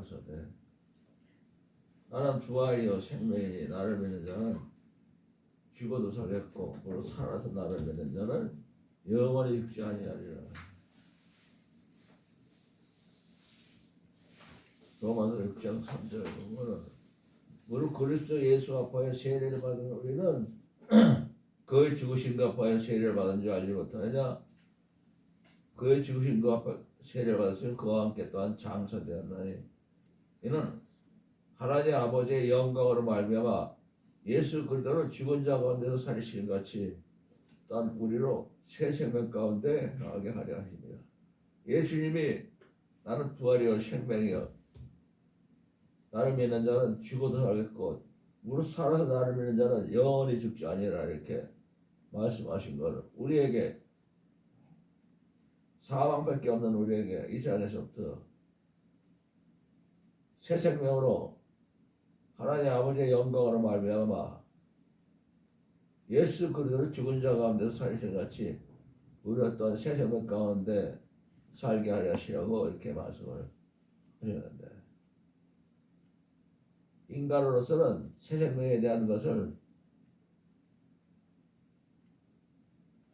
가라사대 나는 부활이요 생명이니 나를 믿는 자는 죽어도 살겠고 무릇 살아서 나를 믿는 자는 영원히 죽지 아니하리라. 로마서 6장 3절에 보면은 무릇 그리스도 예수 앞하여 세례를 받은 우리는 그의 죽으심과 앞하여 세례를 받은 줄 알지 못하느냐. 그의 죽으심과 앞하여 세례를 받았으면 그와 함께 또한 장사되었나니 이는 하나님 아버지의 영광으로 말미암아 예수 그리스도를 죽은 자 가운데서 살리신 같이 또한 우리로 새 생명 가운데 나가게 하려 하십니다. 예수님이 나는 부활이요 생명이요 나를 믿는 자는 죽어도 살겠고 무릇 살아서 나를 믿는 자는 영원히 죽지 아니하리라 이렇게 말씀하신 것을 우리에게 사망밖에 없는 우리에게 이 세상에서부터 새 생명으로 하나님 아버지의 영광으로 말미암아 예수 그리스도를 죽은 자 가운데서 살리신 같이 우리 또한 새 생명 가운데 살게 하려 하시라고 이렇게 말씀을 하셨는데 인간으로서는 새 생명에 대한 것을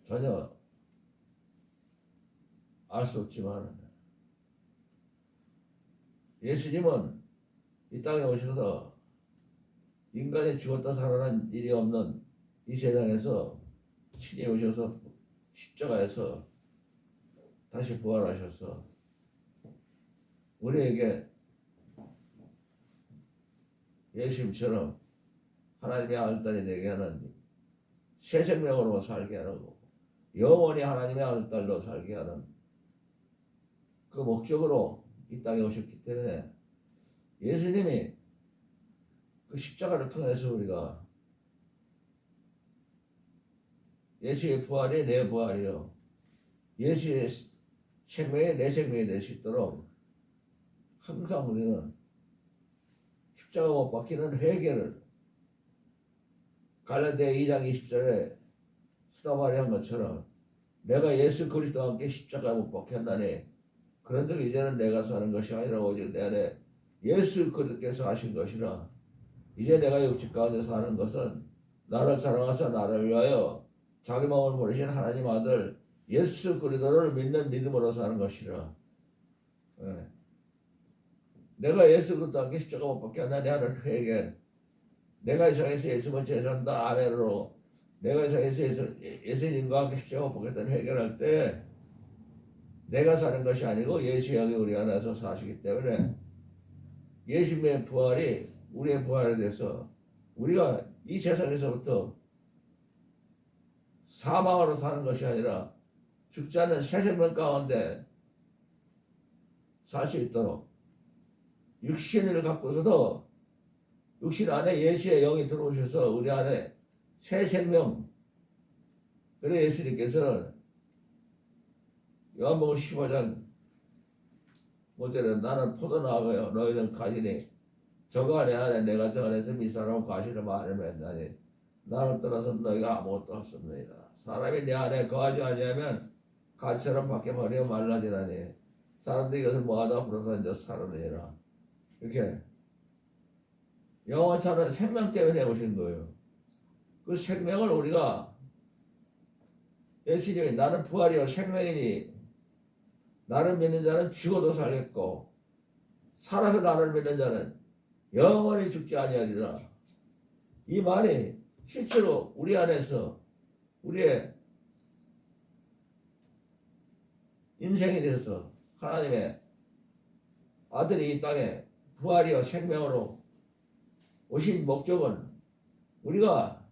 전혀 알 수 없지만 예수님은 이 땅에 오셔서 인간이 죽었다 살아난 일이 없는 이 세상에서 신이 오셔서 십자가에서 다시 부활하셔서 우리에게 예수님처럼 하나님의 아들딸이 되게 하는 새 생명으로 살게 하고 영원히 하나님의 아들딸로 살게 하는 그 목적으로 이 땅에 오셨기 때문에 예수님이 그 십자가를 통해서 우리가 예수의 부활이 내 부활이요 예수의 생명이 내 생명이 될 수 있도록 항상 우리는 십자가 못 박히는 회개를 갈라디아 2장 20절에 스다바리 한 것처럼 내가 예수 그리스도와 함께 십자가 못 박혔나니 그런 적 이제는 내가 사는 것이 아니라 오직 내 안에 예수 그리스도께서 하신 것이라. 이제 내가 육체 가운데 사는 것은 나를 사랑하사 나를 위하여 자기 몸을 버리신 하나님 아들 예수 그리스도를 믿는 믿음으로 사는 것이라. 네. 내가 예수 그리스도와 함께 십자가 못 박혔나니 하는 회개. 내가 이 세상에서 예수만 제산다 아멘으로 내가 이 세상에서 예수님과 함께 십자가 못 박혔다는 해결할 때 내가 사는 것이 아니고 예수의 영이 우리 안에서 사시기 때문에 예수님의 부활이 우리의 부활에 대해서 우리가 이 세상에서부터 사망으로 사는 것이 아니라 죽지 않는 새 생명 가운데 살 수 있도록 육신을 갖고서도 육신 안에 예수의 영이 들어오셔서 우리 안에 새 생명. 그래 예수님께서는 요한복음 15장 5절에 나는 포도나무요 너희는 가지니 저가 내 안에 내가 저 안에서 미사람은 가시를 많이 맺나니 나를 떠나서 너희가 아무것도 없습니다. 사람이 내 안에 거하지 아니하면 가지처럼 밖에 버려 말라지라니 사람들이 이것을 뭐하다 불어서 이제 살아내라. 이렇게 영원 사는 생명 때문에 오신 거예요. 그 생명을 우리가 예수님이 나는 부활이요 생명이니 나를 믿는 자는 죽어도 살겠고 살아서 나를 믿는 자는 영원히 죽지 아니하리라. 이 말이 실제로 우리 안에서 우리의 인생에 대해서 하나님의 아들이 이 땅에 부활이요 생명으로 오신 목적은 우리가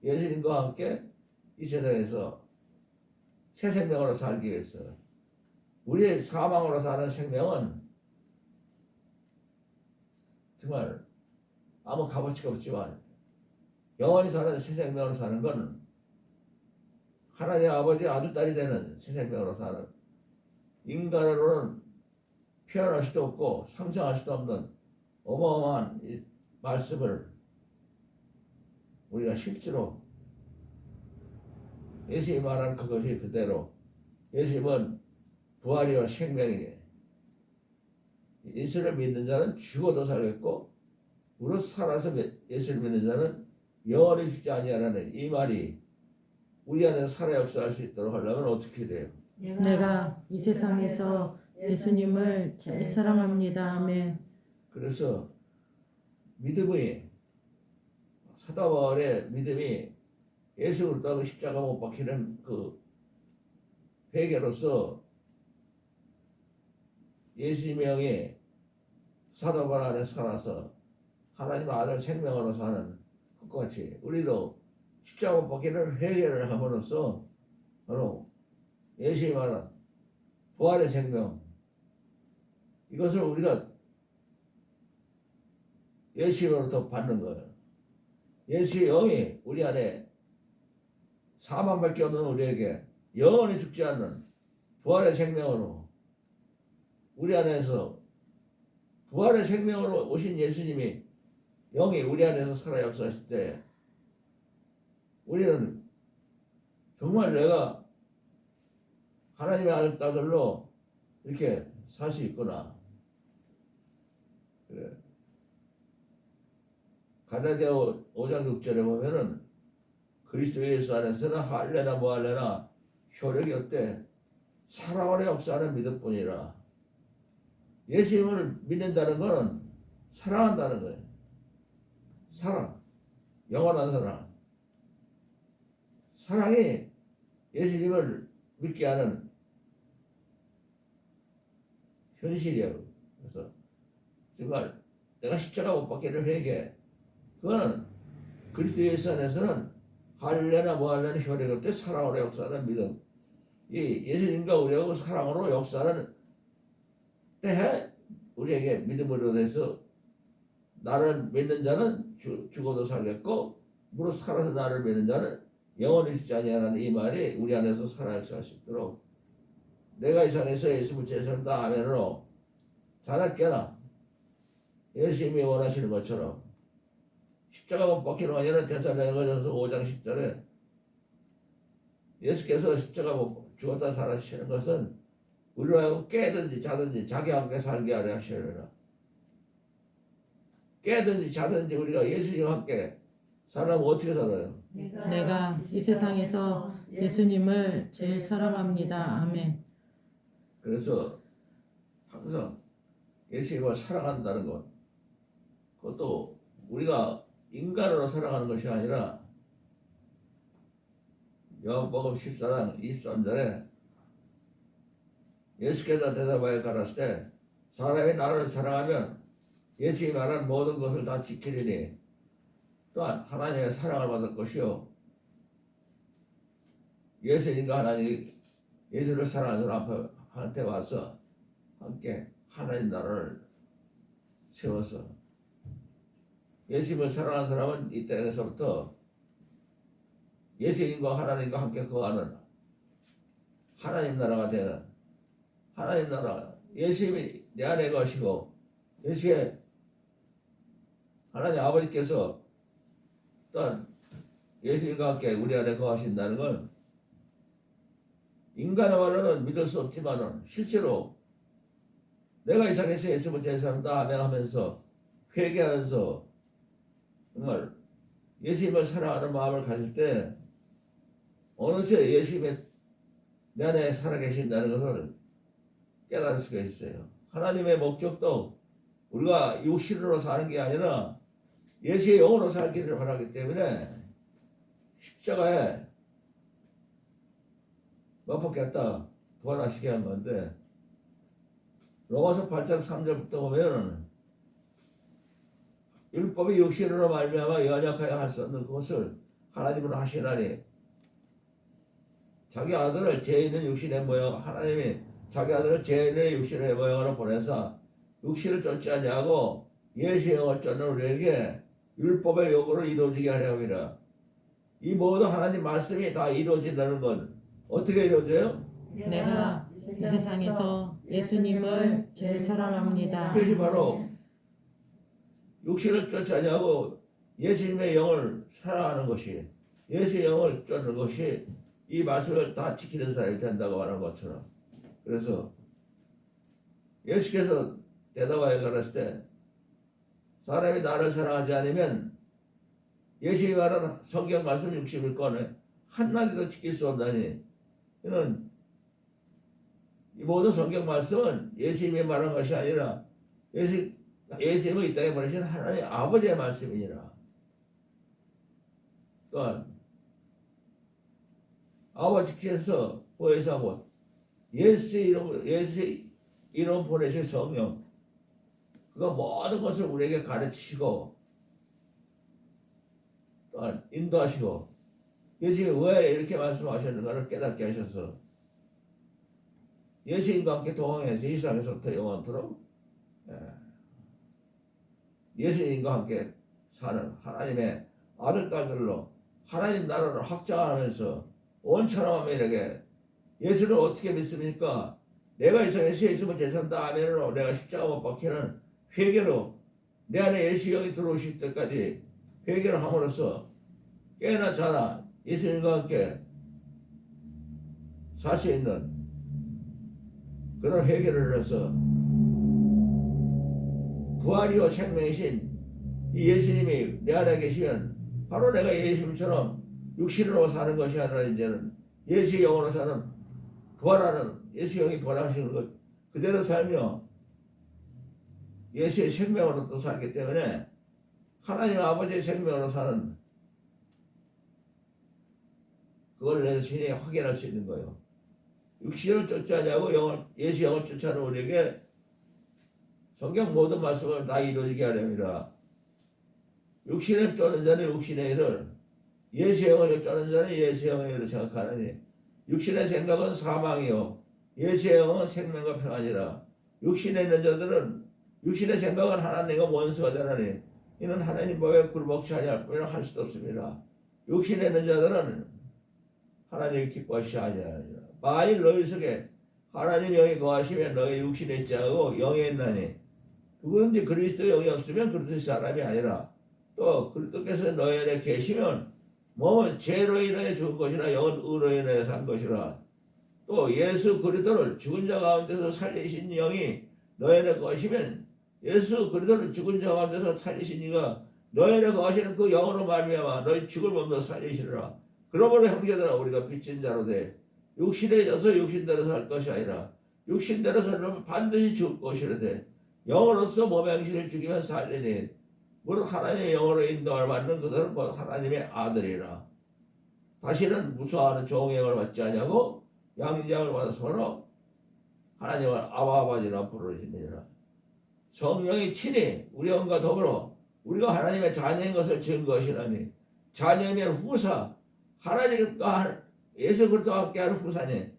예수님과 함께 이 세상에서 새 생명으로 살기 위해서 우리의 사망으로 사는 생명은 정말 아무 값어치가 없지만 영원히 사는 새 생명으로 사는 건 하나님 아버지 아들딸이 되는 새 생명으로 사는 인간으로는 표현할 수도 없고 상상할 수도 없는 어마어마한 이 말씀을 우리가 실제로 예수님이 말한 그것이 그대로 예수님은 부활이요 생명이니 예수를 믿는 자는 죽어도 살겠고 무릇 살아서 예수를 믿는 자는 영원히 죽지 아니하라는 이 말이 우리 안에서 살아 역사할 수 있도록 하려면 어떻게 돼요? 내가 이 세상에서 예수님을 제일 사랑합니다. 아멘. 그래서 믿음이 사도 바울의 믿음이 예수 그리스도 십자가 못 박히는 그 회개로서 예수님의 영이 사도 바울 안에 살아서 하나님 아들 생명으로 사는 것과 같이 우리도 십자가 못 박히는 회개를 함으로써 바로 예수님이 말한 부활의 생명 이것을 우리가 예수님으로부터 받는 거예요. 예수의 영이 우리 안에 사망밖에 없는 우리에게 영원히 죽지 않는 부활의 생명으로 우리 안에서 부활의 생명으로 오신 예수님이 영이 우리 안에서 살아 역사하실 때 우리는 정말 내가 하나님의 아들 딸들로 이렇게 살 수 있구나. 그래. 갈라디아 5장 6절에 보면은 그리스도 예수 안에서는 할래나 뭐할래나 효력이 없대. 사랑으로 역사하는 믿음뿐이라. 예수님을 믿는다는 것은 사랑한다는 거예요. 사랑, 영원한 사랑. 사랑이 예수님을 믿게 하는 현실이에요. 그래서 정말 내가 십자가 못 박히는 회개 그거는 그리스도 예수 안에서는 할래나 뭐할래나 효력이 없대. 사랑으로 역사하는 믿음. 이 예수님과 우리하고 사랑으로 역사하는 때에 우리에게 믿음으로 돼서 나를 믿는 자는 죽어도 살겠고 무릇 살아서 나를 믿는 자는 영원히 죽지 아니하라는 이 말이 우리 안에서 살아 역사할 수 있도록 내가 이 상에서 예수 붙여서다 아멘으로 자나 깨나 예수님이 원하시는 것처럼 십자가 못 박히는 원인은 데살로니가전서 5장 10절에 예수께서 십자가 못 죽었다 살아시는 것은 우리로 하여금 깨든지 자든지 자기와 함께 살게 하려 하시려나. 깨든지 자든지 우리가 예수님과 함께 살려면 어떻게 살아요? 내가 이 세상에서 예수님을 제일 사랑합니다. 아멘. 그래서 항상 예수님을 사랑한다는 것 그것도 우리가 인간으로 살아가는 것이 아니라 요한복음 14장 23절에 예수께서 대답하여 가라사대 때 사람이 나를 사랑하면 예수님이 말한 모든 것을 다 지키리니 또한 하나님의 사랑을 받을 것이요 예수님과 하나님이 예수를 사랑하는 사람한테 와서 함께 하나님 나라를 세워서 예수님을 사랑하는 사람은 이 땅에서부터 예수님과 하나님과 함께 거하는 하나님 나라가 되는 하나님 나라 예수님이 내 안에 거시고 예수의 하나님 아버지께서 또한 예수님과 함께 우리 안에 거하신다는 건 인간의 말로는 믿을 수 없지만은 실제로 내가 이 상에서 예수를 제사한다 아멘하면서 회개하면서 정말 예수님을 사랑하는 마음을 가질 때 어느새 예수님이 내 안에 살아계신다는 것을 깨달을 수가 있어요. 하나님의 목적도 우리가 육신으로 사는 게 아니라 예수의 영으로 살기를 바라기 때문에 십자가에 못 박혔다 부활하시게 한 건데 로마서 8장 3절부터 보면 율법이 육신으로 말미암아 연약하여 할 수 없는 그것을 하나님은 하시나니 자기 아들을 죄 있는 육신의 모양 하나님이 자기 아들을 죄 있는 육신의 모양으로 보내서 육신을 쫓지 아니하고 예수의 영을 쫓는 우리에게 율법의 요구를 이루어지게 하려 함이라. 이 모든 하나님 말씀이 다 이루어진다는 건 어떻게 이루어져요? 내가 이 세상에서 예수님을 제일 사랑합니다. 그것이 바로 육신을 쫓지 아니하고 예수님의 영을 사랑하는 것이 예수의 영을 쫓는 것이 이 말씀을 다 지키는 사람이 된다고 말하는 것처럼 그래서 예수께서 대답하여 가라을 때 사람이 나를 사랑하지 않으면 예수님이 말하는 성경 말씀 60일 한마디도 지킬 수 없다니 이는 이 모든 성경 말씀은 예수님이 말한 것이 아니라 예수님을 이 땅에 보내신 하나님 아버지의 말씀이니라. 또한 아버지께서 보혜사고 예수의 이름 보내신 성령 그가 모든 것을 우리에게 가르치시고 또한 인도하시고 예수님이 왜 이렇게 말씀하셨는가를 깨닫게 하셔서 예수님과 함께 동행해서 이 세상에서부터 영원토록 예수님과 함께 사는 하나님의 아들 딸들로 하나님 나라를 확장하면서 온 천하만민에게 예수를 어떻게 믿습니까? 내가 이 세상에 예수를 제산다 아멘으로 내가 십자가 못 박히는 회개로 내 안에 예수 영이 들어오실 때까지 회개를 함으로써 깨나 자나 예수님과 함께 살 수 있는 그런 회개를 해서 부활이요 생명이신 이 예수님이 내 안에 계시면 바로 내가 예수님처럼 육신으로 사는 것이 아니라 이제는 예수의 영으로 사는 부활하는 예수의 영이 부활하시는 것 그대로 살며 예수의 생명으로 또 살기 때문에 하나님 아버지의 생명으로 사는 그걸 내 신이 확인할 수 있는 거예요. 육신을 쫓아냐고 예수 영을 쫓아는 우리에게 성경 모든 말씀을 다 이루어지게 하렵니다. 육신을 쫓는 자는 육신의 일을 예수의 영을 쫓는 자는 예수의 영의 일을 생각하느니 육신의 생각은 사망이요 예수의 영은 생명과 평안이라. 육신에 있는 자들은 육신의 생각은 하나님과 원수가 되나니 이는 하나님 법에 굴복치 아니할 뿐이라 할 수도 없습니다. 육신에 있는 자들은 하나님이 기뻐하시지 아니하니라. 만일 너희 속에 하나님 영이 거하시면 너희 육신에 있지 않고 영에 있나니 누구든지 그리스도 영이 없으면 그리스도 사람이 아니라 또 그리스도께서 너희 안에 계시면 몸은 죄로 인하여 죽은 것이나 영은 의로 인하여 산 것이라. 또 예수 그리스도를 죽은 자 가운데서 살리신 영이 너희 안에 거하시면 예수 그리스도를 죽은 자 가운데서 살리신 이가 너희 안에 거하시는 그 영으로 말미암아 너희 죽을 몸도 살리시리라. 그러므로 형제들아 우리가 빚진 자로 돼 육신에 져서 육신대로 살 것이 아니라 육신대로 살려면 반드시 죽을 것이라되 영으로서 몸의 행실을 죽이면 살리니 무릇 하나님의 영으로 인도를 받는 그들은 곧 하나님의 아들이라. 다시는 무수하는 종행을 받지 아니하고 양장을 받아서 하나님을 아버지라 부르시니라. 성령이 친히 우리 영과 더불어 우리가 하나님의 자녀인 것을 증거하시나니 자녀면 후사 하나님과 예수 그리스도와 함께하는 후사니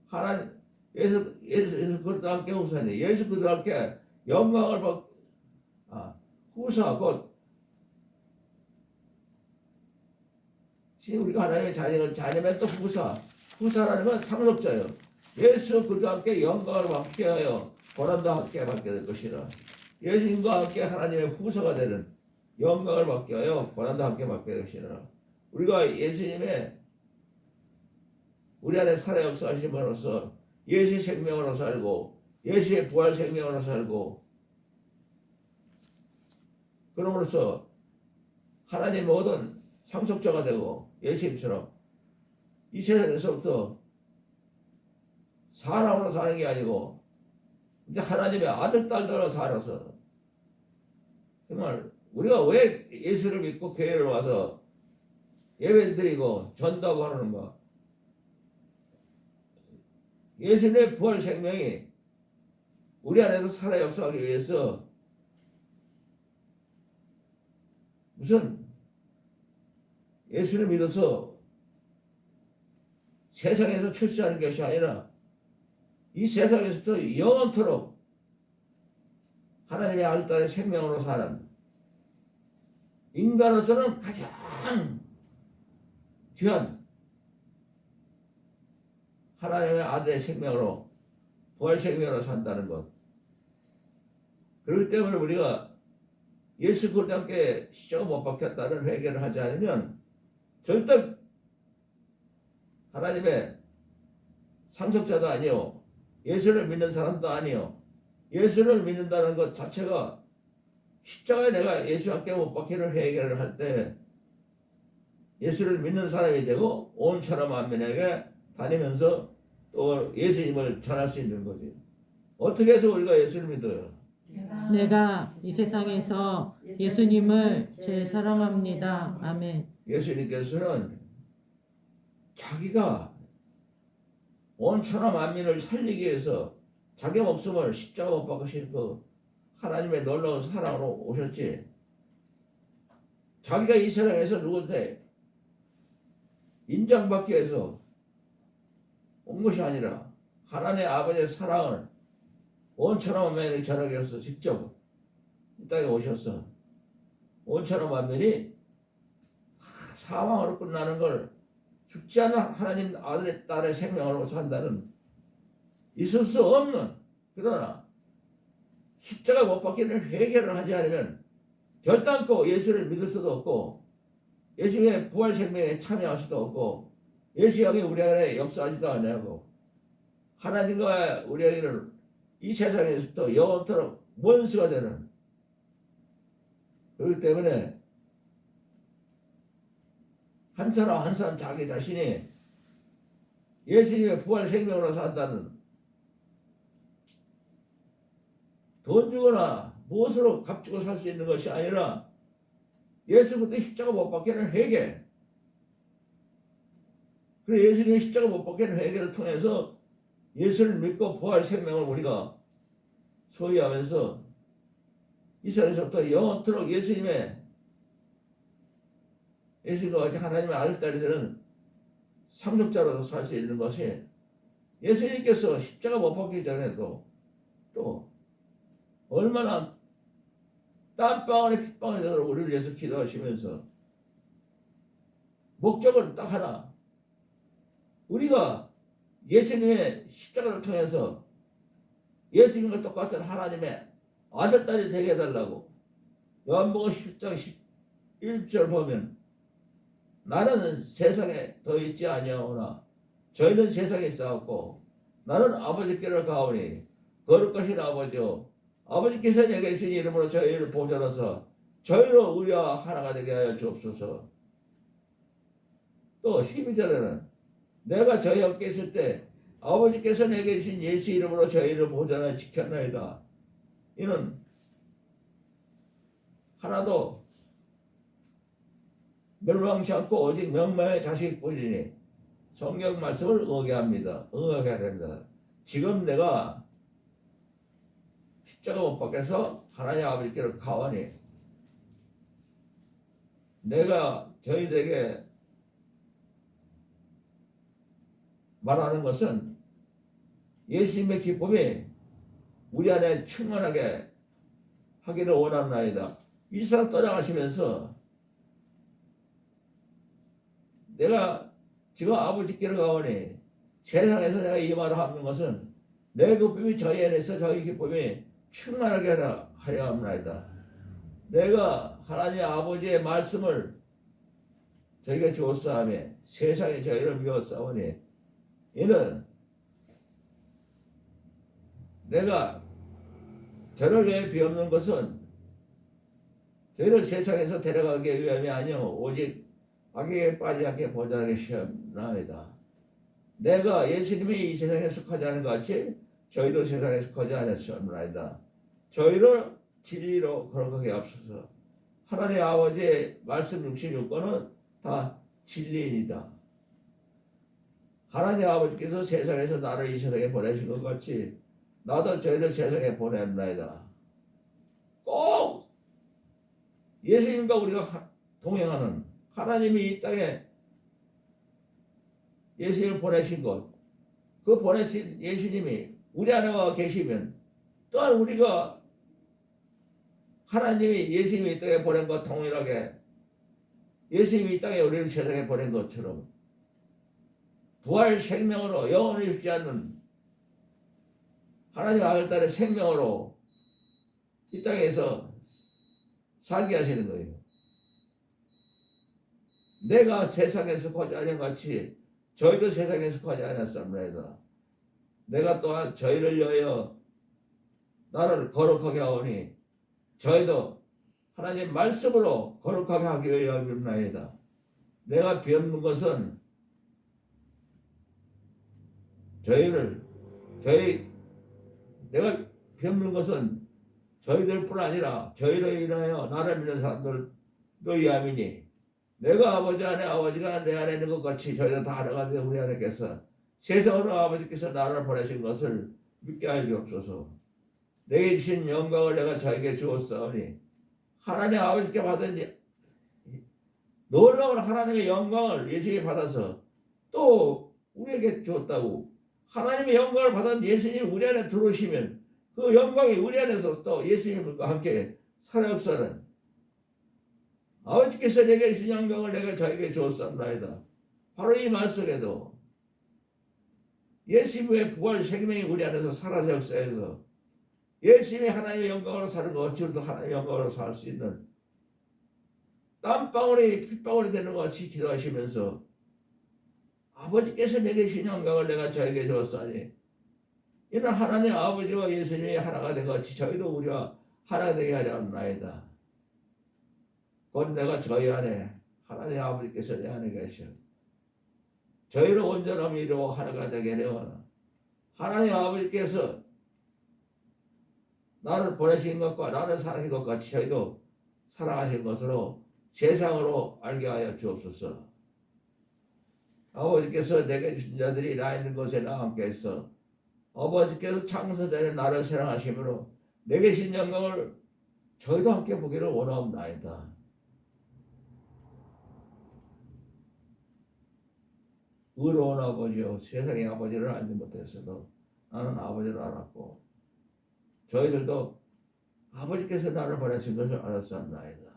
하나님 예수 그리스도와 함께 후사니 예수 그리스도와 함께 영광을 받 후사 곧 지금 우리가 하나님의 자녀면 또 후사라는 건 상속자예요. 예수 그리스도와 함께 영광을 받게 하여 고난도 함께 받게 될 것이라. 예수님과 함께 하나님의 후사가 되는 영광을 받게 하여 고난도 함께 받게 될 것이라. 우리가 예수님의 우리 안에 살아 역사하심으로써 예수의 생명으로 살고 예수의 부활 생명으로 살고 그러므로써 하나님 모든 상속자가 되고 예수님처럼 이 세상에서부터 사람으로 사는 게 아니고 이제 하나님의 아들 딸들로 살아서 정말 우리가 왜 예수를 믿고 교회를 와서 예배 드리고 전도하고 하는가? 예수님의 부활 생명이 우리 안에서 살아 역사하기 위해서 무슨 예수를 믿어서 세상에서 출세하는 것이 아니라 이 세상에서도 영원토록 하나님의 아들 딸의 생명으로 사는 인간으로서는 가장 귀한 하나님의 아들의 생명으로 부활 생명으로 산다는 것. 그렇기 때문에 우리가 예수 그리스도와 함께 십자가 못 박혔다는 회개를 하지 않으면 절대 하나님의 상속자도 아니요 예수를 믿는 사람도 아니요 예수를 믿는다는 것 자체가 십자가에 내가 예수 함께 못 박히는 회개를 할 때 예수를 믿는 사람이 되고 온 천하 만민에게 다니면서 또 예수님을 전할 수 있는 거지. 어떻게 해서 우리가 예수를 믿어요? 내가 이 세상에서 예수님을 제일 사랑합니다. 아멘. 예수님께서는 자기가 온 천하 만민을 살리기 위해서 자기 목숨을 십자가 못 박으신 그 하나님의 놀라운 사랑으로 오셨지. 자기가 이 세상에서 누구한테 인정받기 위해서 온 것이 아니라 하나님의 아버지의 사랑을 온 천하 만민에게 전하기 위해서 직접 이 땅에 오셔서 온 천하 만민이 사망으로 끝나는 걸 죽지 않은 하나님 아들의 딸의 생명으로 산다는 있을 수 없는, 그러나 십자가 못 박히는 회개를 하지 않으면 결단코 예수를 믿을 수도 없고 예수님의 부활 생명에 참여할 수도 없고 예수 영이 우리 안에 역사하지도 않냐고 하나님과 우리에게는 이 세상에서부터 영원토록 원수가 되는, 그렇기 때문에 한 사람 한 사람 자기 자신이 예수님의 부활 생명으로 산다는, 돈 주거나 무엇으로 값주고 살 수 있는 것이 아니라 예수 그때 십자가 못 박히는 회개, 그리고 예수님의 십자가 못 박히는 회개를 통해서 예수를 믿고 부활 생명을 우리가 소유하면서 이 세상에서부터 영원토록 예수님과 같이 하나님의 아들딸이 되는 상속자로서 살 수 있는 것이, 예수님께서 십자가 못 박히기 전에도 또 얼마나 땀방울에 핏방울이 되도록 우리를 위해서 기도하시면서 목적은 딱 하나, 우리가 예수님의 십자가를 통해서 예수님과 똑같은 하나님의 아들딸이 되게 해달라고. 요한복음 10장 11절 보면 나는 세상에 더 있지 아니하오나 저희는 세상에 있사옵고 나는 아버지께로 가오니 거룩하신 아버지요 아버지께서 내게 주신 이름으로 저희를 보존하사 저희로 우리와 하나가 되게 하여 주옵소서. 또 12절에는 내가 저희 함께 있을 때 아버지께서 내게 주신 예수 이름으로 저희를 보존하여 지켰나이다. 이는 하나도 멸망치 않고 오직 명망의 자식뿐이니 성경 말씀을 응하게 합니다. 응하게 됩니다. 지금 내가 십자가 못 박혀서 하나님 아버지께로 가오니 내가 저희들에게 말하는 것은 예수님의 기쁨이 우리 안에 충만하게 하기를 원하나이다. 이 세상 떠나가시면서 내가 지금 아버지께로 가오니 세상에서 내가 이 말을 하는 것은 내 기쁨이 저희 안에서 저희 기쁨이 충만하게 하려 합니다. 내가 하나님 아버지의 말씀을 저희가 주었사오며 세상에 저희를 미웠사오니 이는 내가 저를 위해 비없는 것은 저희를 세상에서 데려가기 위함이 아니요 오직 악에 빠지지 않게 보존하게 시험나이다. 내가 예수님이 이 세상에 속하지 않은 것 같이 저희도 세상에 속하지 않았사옵나이다. 저희를 진리로 거룩하게 앞서서 하나님 아버지의 말씀 66권은 다 진리이다. 하나님 아버지께서 세상에서 나를 이 세상에 보내신 것 같이 나도 저희를 세상에 보냈나이다. 꼭 예수님과 우리가 동행하는, 하나님이 이 땅에 예수님을 보내신 것, 그 보내신 예수님이 우리 안에 와 계시면 또한 우리가 하나님이 예수님이 이 땅에 보낸 것 동일하게 예수님이 이 땅에 우리를 세상에 보낸 것처럼 부활 생명으로 영원히 죽지 않는 하나님 아들딸의 생명으로 이 땅에서 살게 하시는 거예요. 내가 세상에 속하지 않은 같이 저희도 세상에 속하지 않았습니다. 내가 또한 저희를 위하여 나를 거룩하게 하오니 저희도 하나님 말씀으로 거룩하게 하기 위하여 합니다. 내가 비옵는 것은 내가 비옵는 것은 저희들뿐 아니라 저희로 인하여 나를 믿는 사람들도 이함이니 내가 아버지 안에 아버지가 내 안에 있는 것 같이 저희도 다 하나가 되어 우리 안에께서 세상으로 아버지께서 나를 보내신 것을 믿게 하여 주옵소서. 내게 주신 영광을 내가 저에게 주었사오니 하나님 아버지께 받은 놀라운 하나님의 영광을 예수님이 받아서 또 우리에게 주었다고. 하나님의 영광을 받은 예수님이 우리 안에 들어오시면 그 영광이 우리 안에서 또 예수님과 함께 살아역사는 아버지께서 내게 주신 영광을 내가 저에게 주었사옵나이다. 바로 이 말 속에도 예수님의 부활 생명이 우리 안에서 살아서 역사해서 예수님이 하나님의 영광으로 사는 것 같이 우리도 하나님의 영광으로 살 수 있는 땀방울이 핏방울이 되는 것 같이 기도하시면서 아버지께서 내게 주신 영광을 내가 저에게 주었사니 이는 하나님 아버지와 예수님이 하나가 된 것 같이 저희도 우리와 하나가 되게 하려 합나이다. 곧 내가 저희 안에 하나님 아버지께서 내 안에 계셔 저희를 온전함이 이루어 하나가 되게 하려나 하나님 아버지께서 나를 보내신 것과 나를 사랑하신 것 같이 저희도 사랑하신 것으로 세상으로 알게 하여 주옵소서. 아버지께서 내게 주신 자들이 나 있는 곳에 나와 함께 있어 아버지께서 창세전에 나를 사랑하심으로 내게 주신 영광을 저희도 함께 보기를 원하옵나이다. 의로운 아버지요 세상의 아버지를 알지 못했어도 나는 아버지를 알았고 저희들도 아버지께서 나를 보내신 것을 알았사옵나이다.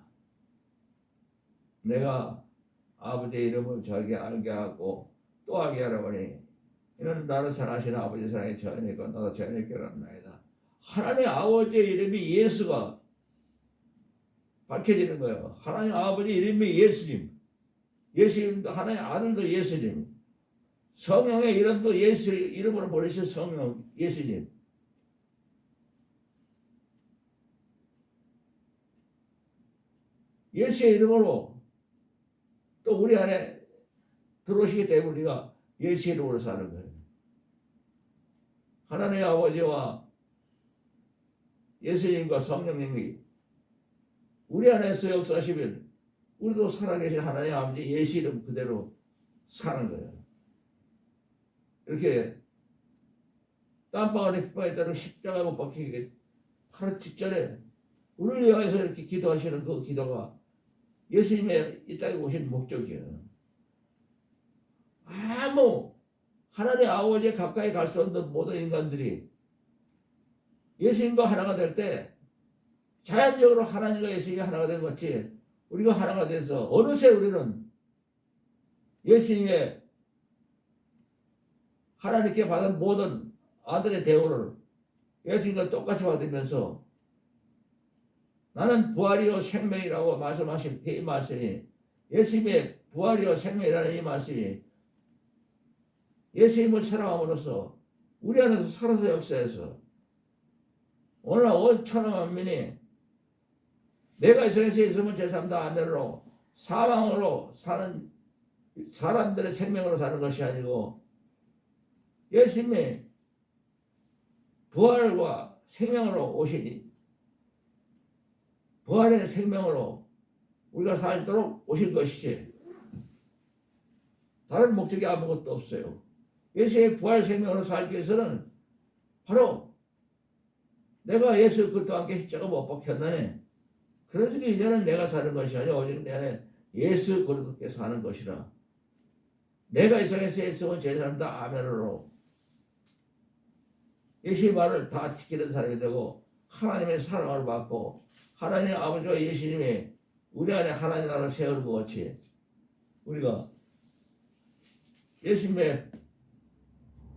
내가 아버지의 이름을 저에게 알게 하고 또 알게 하려니 이는 나를 사랑하시는 아버지 사랑이 저 안에 있고 나도 저 안에 있게 합나이다. 하나님 아버지의 이름이 예수가 밝혀지는 거예요. 하나님 아버지 이름이 예수님, 예수님도 하나님 아들도 예수님, 성령의 이름도 예수 이름으로 보내신 성령 예수님. 예수의 이름으로 또 우리 안에 들어오시기 때문에 우리가 예수의 이름으로 사는 거예요. 하나님의 아버지와 예수님과 성령님이 우리 안에서 역사하시면 우리도 살아계신 하나님 아버지 예수 이름 그대로 사는 거예요. 이렇게 땀방울에 핏방울에 따른 십자가 못 박히기 바로 직전에 우리를 위해서 이렇게 기도하시는 그 기도가 예수님의 이 땅에 오신 목적이에요. 아무 하나님 아버지에 가까이 갈 수 없는 모든 인간들이 예수님과 하나가 될 때 자연적으로 하나님과 예수님이 하나가 된 것 같이 우리가 하나가 돼서 어느새 우리는 예수님의 하나님께 받은 모든 아들의 대우를 예수님과 똑같이 받으면서 나는 부활이요 생명이라고 말씀하신 이 말씀이 예수님의 부활이요 생명이라는 이 말씀이 예수님을 사랑함으로써 우리 안에서 살아서 역사해서 오늘 온 천하만민이 내가 이 세상에 있으면 제3다 아멘으로 사망으로 사는 사람들의 생명으로 사는 것이 아니고 예수님의 부활과 생명으로 오시니 부활의 생명으로 우리가 살도록 오신 것이지 다른 목적이 아무것도 없어요. 예수의 부활 생명으로 살기 위해서는 바로 내가 예수 그리스도와 함께 십자가 못 박혔나니 그래서 이제는 내가 사는 것이 아니라 오직 내 안에 예수 그리스도께서 사는 것이라. 내가 이 세상에서 예수는 제 사람 다 아멘으로 예수의 말을 다 지키는 사람이 되고 하나님의 사랑을 받고 하나님 아버지와 예수님이 우리 안에 하나님 나라를 세우는 것 같이 우리가 예수님의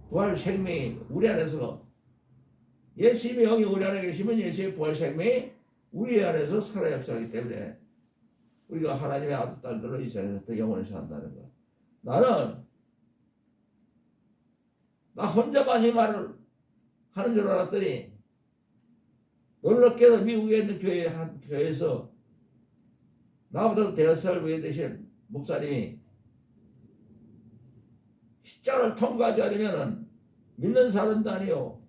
부활 생명이 우리 안에서 예수님이 여기 우리 안에 계시면 예수의 부활 생명이 우리 안에서 살아 역사하기 때문에 우리가 하나님의 아들 딸들로 이 세상에서 또 영원히 산다는 것. 나는 나 혼자만 이 말을 하는 줄 알았더니 놀랍게도 미국에 있는 교회 한 교회에서 나보다 5살 위에 되신 목사님이 십자가를 통과하지 않으면 믿는 사람도 아니요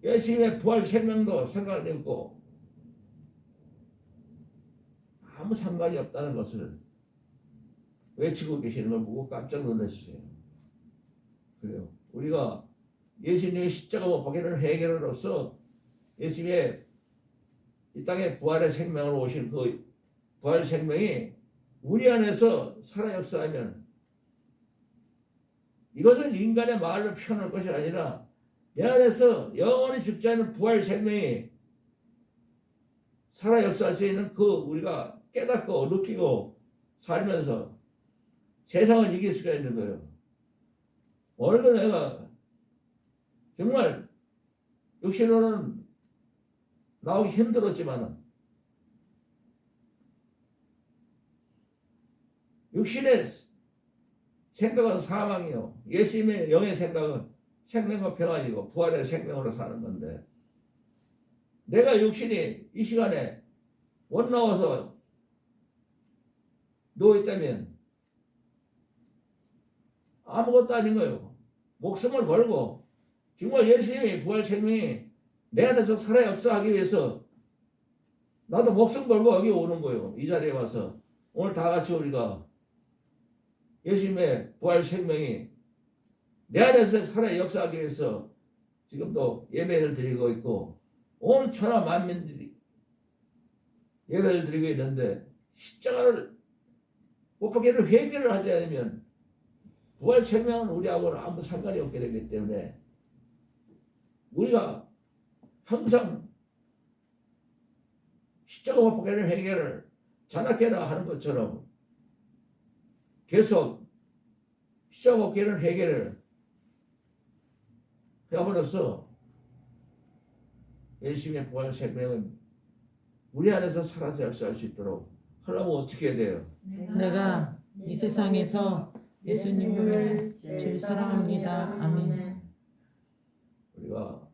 예수님의 부활 생명도 상관이 없고 아무 상관이 없다는 것을 외치고 계시는 걸 보고 깜짝 놀랐어요. 그래요. 우리가 예수님의 십자가 못 박히는 회개로서 예수님의 이 땅에 부활의 생명을 오신 그 부활 생명이 우리 안에서 살아 역사하면 이것은 인간의 말로 표현할 것이 아니라 내 안에서 영원히 죽지 않은 부활 생명이 살아 역사할 수 있는 그 우리가 깨닫고 느끼고 살면서 세상을 이길 수가 있는 거예요. 오늘도 내가 정말 육신으로는 나오기 힘들었지만 육신의 생각은 사망이요 예수님의 영의 생각은 생명과 평안이고 부활의 생명으로 사는 건데 내가 육신이 이 시간에 못 나와서 누워있다면 아무것도 아닌 거예요. 목숨을 걸고 정말 예수님의 부활 생명이 내 안에서 살아 역사하기 위해서 나도 목숨 걸고 여기 오는 거예요. 이 자리에 와서 오늘 다 같이 우리가 예수님의 부활 생명이 내 안에서 살아 역사하기 위해서 지금도 예배를 드리고 있고 온 천하 만민들이 예배를 드리고 있는데 십자가를 못 박히는 회개를 하지 않으면 부활 생명은 우리하고는 아무 상관이 없게 되기 때문에 우리가 항상 십자가 못 박히는 회개를 자나깨나 하는 것처럼 계속 십자가 못 박히는 회개를 해버려서 예수님의 부활 생명은 우리 안에서 살아서 역사할 수 있도록 하려면 어떻게 해야 돼요? 내가 이 세상에서 예수님을 제일 사랑합니다. 아멘. 우리가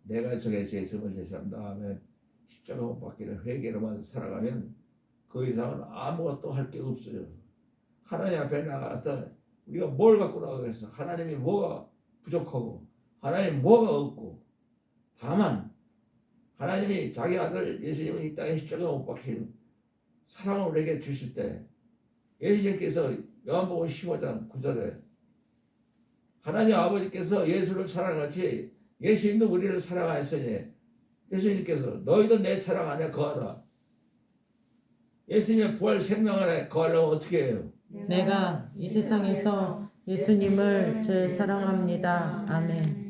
내가 성에서 예수님을 제시한 다음에 십자가 못 박히는 회개로만 살아가면 그 이상은 아무것도 할 게 없어요. 하나님 앞에 나가서 우리가 뭘 갖고 나가겠어? 하나님이 뭐가 부족하고 하나님 뭐가 없고 다만 하나님이 자기 아들 예수님을 이 땅에 십자가 못 박힌 사랑을 우리에게 주실 때 예수님께서 요한복음 15장 9절에 하나님 아버지께서 예수를 사랑같이 예수님도 우리를 사랑하였으니 예수님께서 너희도 내 사랑 안에 거하라. 예수님의 부활 생명 안에 거하려면 어떻게 해요? 내가 이 세상에서 예수님을 제일 사랑합니다. 아멘.